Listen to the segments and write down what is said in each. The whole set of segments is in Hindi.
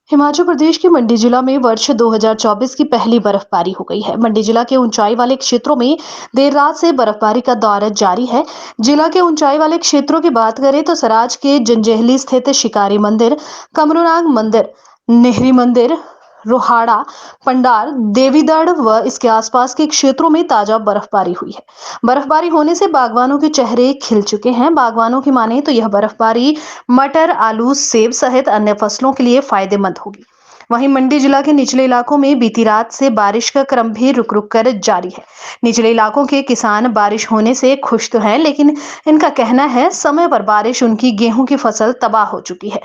हिमाचल प्रदेश के मंडी जिला में वर्ष 2024 की पहली बर्फबारी हो गई है। मंडी जिला के ऊंचाई वाले क्षेत्रों में देर रात से बर्फबारी का दौर जारी है। जिला के ऊंचाई वाले क्षेत्रों की बात करें तो सराज के जंजैहली स्थित शिकारी मंदिर, कमरूनाग मंदिर, नेहरी मंदिर, रोहाड़ा, पंडार, देवीदड़ व इसके आसपास के क्षेत्रों में ताजा बर्फबारी हुई है। बर्फबारी होने से बागवानों के चेहरे खिल चुके हैं। बागवानों की माने तो यह बर्फबारी मटर, आलू, सेब सहित अन्य फसलों के लिए फायदेमंद होगी। वहीं मंडी जिला के निचले इलाकों में बीती रात से बारिश का क्रम भी रुक रुक कर जारी है। निचले इलाकों के किसान बारिश होने से खुश तो हैं, लेकिन इनका कहना है समय पर बारिश उनकी गेहूं की फसल तबाह हो चुकी है।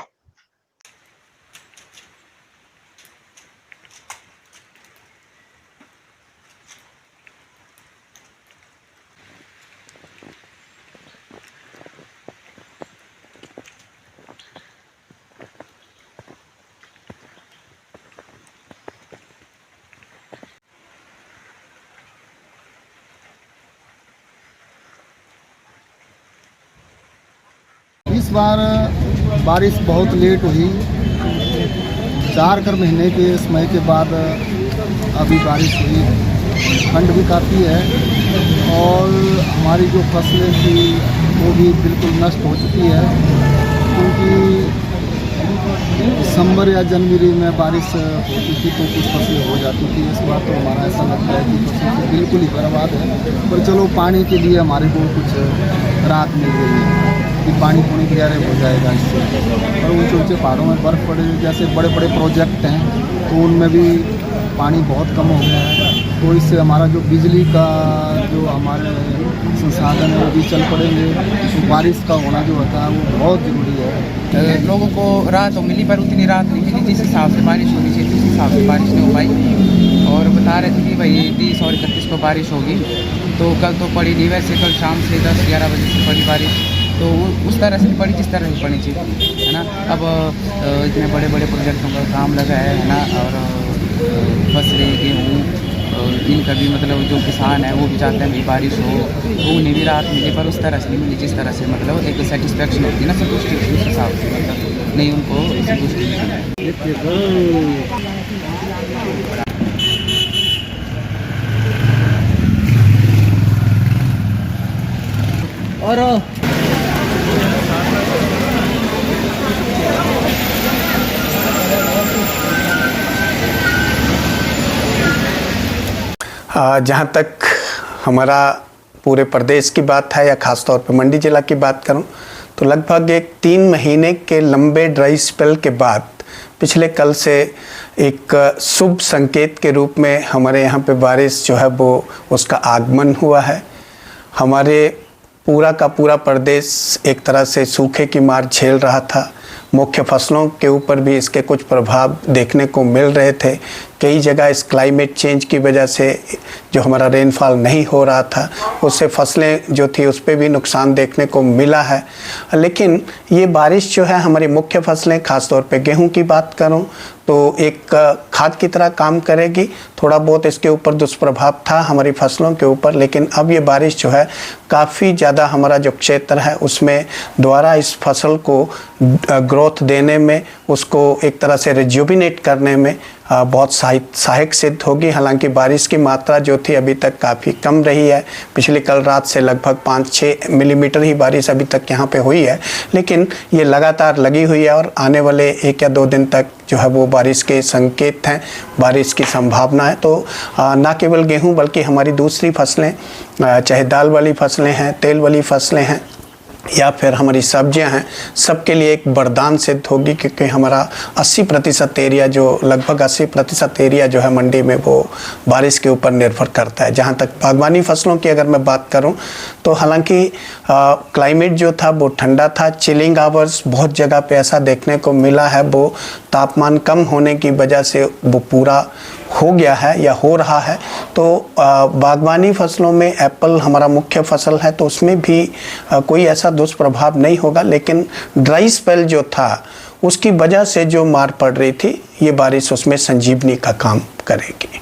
इस बार बारिश बहुत लेट हुई। 4 महीने के समय के बाद अभी बारिश हुई। ठंड भी काफ़ी है और हमारी जो फसलें थी वो भी बिल्कुल नष्ट हो चुकी है, क्योंकि दिसंबर या जनवरी में बारिश होती थी तो कुछ फसलें हो जाती थी। इस बार तो हमारा ऐसा लगता है कि फसल बिल्कुल ही बर्बाद है। पर चलो, पानी के लिए हमारे को कुछ राहत मिल गई है कि पानी क्लियर हो जाएगा इससे। और ऊँचे ऊँचे पहाड़ों में बर्फ़ पड़े, जैसे बड़े बड़े प्रोजेक्ट हैं तो उनमें भी पानी बहुत कम हो गया है। तो इससे हमारा जो बिजली का जो हमारे संसाधन है वो भी चल पड़ेंगे। तो बारिश का होना जो होता है वो बहुत ज़रूरी है। लोगों को राहत तो मिली, पर उतनी राहत नहीं मिली जिस हिसाब से बारिश होनी चाहिए, जिस हिसाब से बारिश नहीं हो पाई। और बता रहे थे कि भाई 30 और 31 को बारिश होगी, तो कल तो पड़ी नहीं। वैसे कल शाम से 10-11 बजे से पड़ी बारिश, तो उस तरह से पड़ी जिस तरह से पड़नी चाहिए, है ना। अब इतने बड़े बड़े प्रोजेक्टों का काम लगा है ना, और फसलें, गेहूँ, इनका भी मतलब जो किसान है वो भी चाहते हैं भाई बारिश हो, तो उन्हें भी राहत मिले, पर उस तरह से नहीं मिली जिस तरह से मतलब एक सेटिस्फेक्शन होती है ना, संतुष्टि उस हिसाब से मतलब नहीं, उनको संतुष्टि और जहाँ तक हमारा पूरे प्रदेश की बात है या ख़ास तौर पे मंडी ज़िला की बात करूँ तो लगभग एक 3 महीने के लंबे ड्राई स्पेल के बाद पिछले कल से एक शुभ संकेत के रूप में हमारे यहाँ पे बारिश जो है वो उसका आगमन हुआ है। हमारे पूरा का पूरा प्रदेश एक तरह से सूखे की मार झेल रहा था। मुख्य फसलों के ऊपर भी इसके कुछ प्रभाव देखने को मिल रहे थे। कई जगह इस क्लाइमेट चेंज की वजह से जो हमारा रेनफॉल नहीं हो रहा था उससे फसलें जो थी उस पर भी नुकसान देखने को मिला है। लेकिन ये बारिश जो है हमारी मुख्य फसलें, ख़ासतौर पे गेहूं की बात करूं तो एक खाद की तरह काम करेगी। थोड़ा बहुत इसके ऊपर दुष्प्रभाव था हमारी फसलों के ऊपर, लेकिन अब ये बारिश जो है काफ़ी ज़्यादा हमारा जो क्षेत्र है उसमें द्वारा इस फसल को ग्रोथ देने में, उसको एक तरह से रिज्यूविनेट करने में बहुत सहायक सिद्ध होगी। हालांकि बारिश की मात्रा जो थी अभी तक काफ़ी कम रही है। पिछली कल रात से लगभग 5-6 मिलीमीटर ही बारिश अभी तक यहाँ पे हुई है, लेकिन ये लगातार लगी हुई है और आने वाले 1 या 2 दिन तक जो है वो बारिश के संकेत हैं, बारिश की संभावना है। तो ना केवल गेहूँ बल्कि हमारी दूसरी फसलें, चाहे दाल वाली फसलें हैं, तेल वाली फसलें हैं या फिर हमारी सब्जियां हैं, सबके लिए एक वरदान सिद्ध होगी, क्योंकि हमारा 80% एरिया जो लगभग 80% एरिया जो है मंडी में वो बारिश के ऊपर निर्भर करता है। जहां तक बागवानी फसलों की अगर मैं बात करूं तो हालांकि क्लाइमेट जो था वो ठंडा था। चिलिंग आवर्स बहुत जगह पे ऐसा देखने को मिला है, वो तापमान कम होने की वजह से वो पूरा हो गया है या हो रहा है। तो बागवानी फसलों में एप्पल हमारा मुख्य फसल है तो उसमें भी कोई ऐसा दुष्प्रभाव नहीं होगा, लेकिन ड्राई स्पेल जो था उसकी वजह से जो मार पड़ रही थी ये बारिश उसमें संजीवनी का काम करेगी।